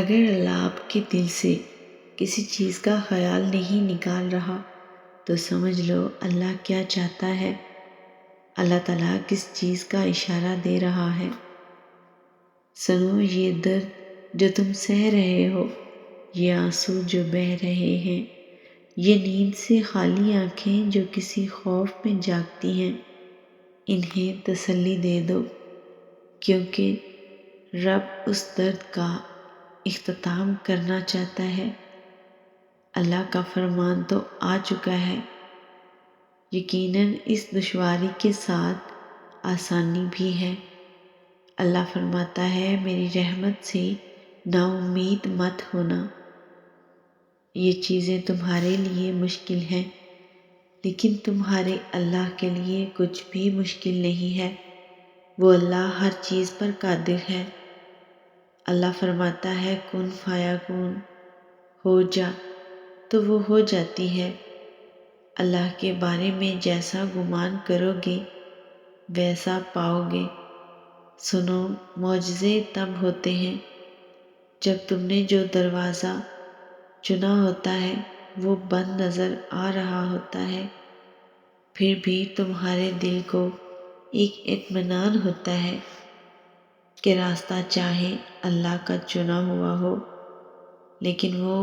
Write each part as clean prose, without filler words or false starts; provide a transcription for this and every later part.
اگر اللہ آپ کے دل سے کسی چیز کا خیال نہیں نکال رہا تو سمجھ لو اللہ کیا چاہتا ہے، اللہ تعالیٰ کس چیز کا اشارہ دے رہا ہے۔ سنو یہ درد جو تم سہ رہے ہو، یہ آنسو جو بہہ رہے ہیں، یہ نیند سے خالی آنکھیں جو کسی خوف میں جاگتی ہیں، انہیں تسلی دے دو، کیونکہ رب اس درد کا اختتام کرنا چاہتا ہے۔ اللہ کا فرمان تو آ چکا ہے، یقیناً اس دشواری کے ساتھ آسانی بھی ہے۔ اللہ فرماتا ہے میری رحمت سے نا امید مت ہونا۔ یہ چیزیں تمہارے لیے مشکل ہیں، لیکن تمہارے اللہ کے لیے کچھ بھی مشکل نہیں ہے، وہ اللہ ہر چیز پر قادر ہے۔ اللہ فرماتا ہے کن فیکون، ہو جا تو وہ ہو جاتی ہے۔ اللہ کے بارے میں جیسا گمان کرو گے ویسا پاؤ گے۔ سنو معجزے تب ہوتے ہیں جب تم نے جو دروازہ چنا ہوتا ہے وہ بند نظر آ رہا ہوتا ہے، پھر بھی تمہارے دل کو ایک اطمینان ہوتا ہے کہ راستہ چاہے اللہ کا چنا ہوا ہو، لیکن وہ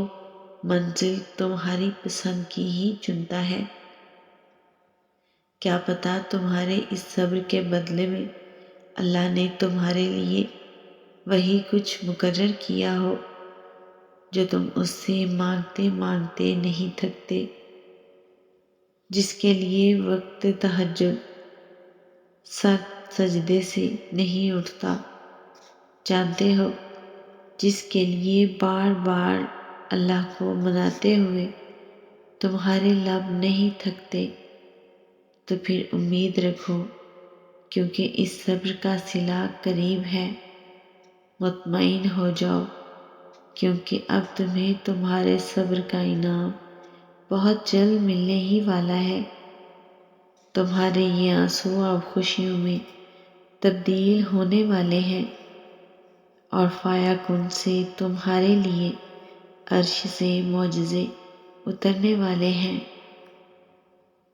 منزل تمہاری پسند کی ہی چنتا ہے۔ کیا پتہ تمہارے اس صبر کے بدلے میں اللہ نے تمہارے لیے وہی کچھ مقرر کیا ہو جو تم اس سے مانگتے مانگتے نہیں تھکتے، جس کے لیے وقت تہجد سر سجدے سے نہیں اٹھتا، جانتے ہو، جس کے لیے بار بار اللہ کو مناتے ہوئے تمہارے لب نہیں تھکتے۔ تو پھر امید رکھو، کیونکہ اس صبر کا صلہ قریب ہے۔ مطمئن ہو جاؤ، کیونکہ اب تمہیں تمہارے صبر کا انعام بہت جلد ملنے ہی والا ہے۔ تمہارے یہ آنسو اب خوشیوں میں تبدیل ہونے والے ہیں، اور فیکون سے تمہارے لیے عرش سے معجزے اترنے والے ہیں۔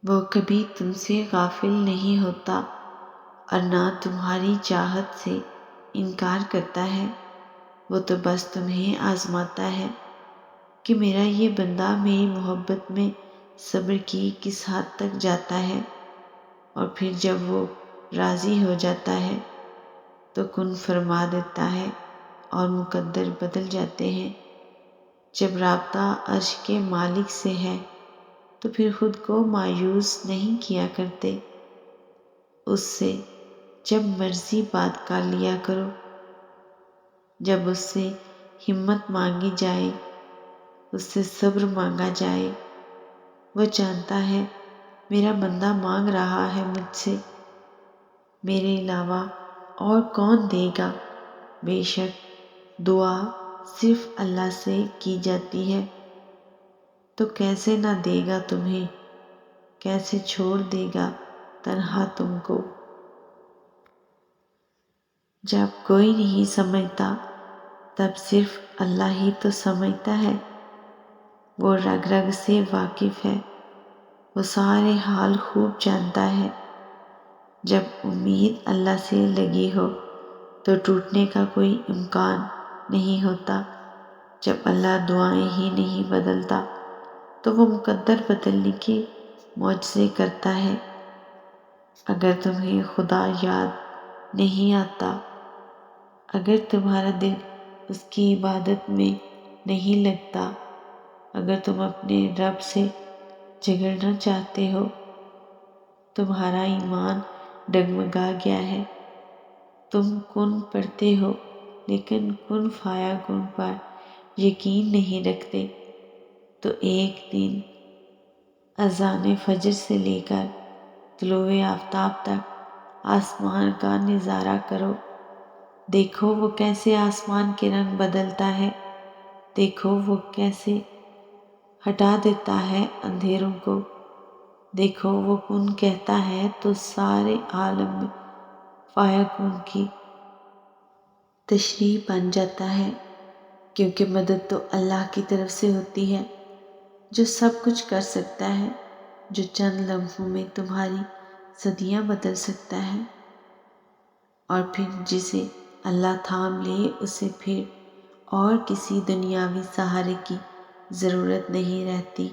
وہ کبھی تم سے غافل نہیں ہوتا اور نہ تمہاری چاہت سے انکار کرتا ہے، وہ تو بس تمہیں آزماتا ہے کہ میرا یہ بندہ میری محبت میں صبر کی کس حد تک جاتا ہے، اور پھر جب وہ راضی ہو جاتا ہے تو کن فرما دیتا ہے اور مقدر بدل جاتے ہیں۔ جب رابطہ عرش کے مالک سے ہے تو پھر خود کو مایوس نہیں کیا کرتے، اس سے جب مرضی بات کر لیا کرو۔ جب اس سے ہمت مانگی جائے، اس سے صبر مانگا جائے، وہ جانتا ہے میرا بندہ مانگ رہا ہے مجھ سے، میرے علاوہ اور کون دے گا؟ بے شک دعا صرف اللہ سے کی جاتی ہے، تو کیسے نہ دے گا تمہیں، کیسے چھوڑ دے گا تنہا تم کو۔ جب کوئی نہیں سمجھتا تب صرف اللہ ہی تو سمجھتا ہے، وہ رگ رگ سے واقف ہے، وہ سارے حال خوب جانتا ہے۔ جب امید اللہ سے لگی ہو تو ٹوٹنے کا کوئی امکان نہیں ہوتا۔ جب اللہ دعائیں ہی نہیں بدلتا تو وہ مقدر بدلنے کے معجزے کرتا ہے۔ اگر تمہیں خدا یاد نہیں آتا، اگر تمہارا دل اس کی عبادت میں نہیں لگتا، اگر تم اپنے رب سے جھگڑنا چاہتے ہو، تمہارا ایمان ڈگمگا گیا ہے، تم کن پڑھتے ہو لیکن کن فیکون پر یقین نہیں رکھتے، تو ایک دن اذان فجر سے لے کر طلوع آفتاب تک آسمان کا نظارہ کرو۔ دیکھو وہ کیسے آسمان کے رنگ بدلتا ہے، دیکھو وہ کیسے ہٹا دیتا ہے اندھیروں کو، دیکھو وہ کن کہتا ہے تو سارے عالم میں فیکون کی تشریح بن جاتا ہے۔ کیونکہ مدد تو اللہ کی طرف سے ہوتی ہے جو سب کچھ کر سکتا ہے، جو چند لمحوں میں تمہاری صدیاں بدل سکتا ہے، اور پھر جسے اللہ تھام لے اسے پھر اور کسی دنیاوی سہارے کی ضرورت نہیں رہتی۔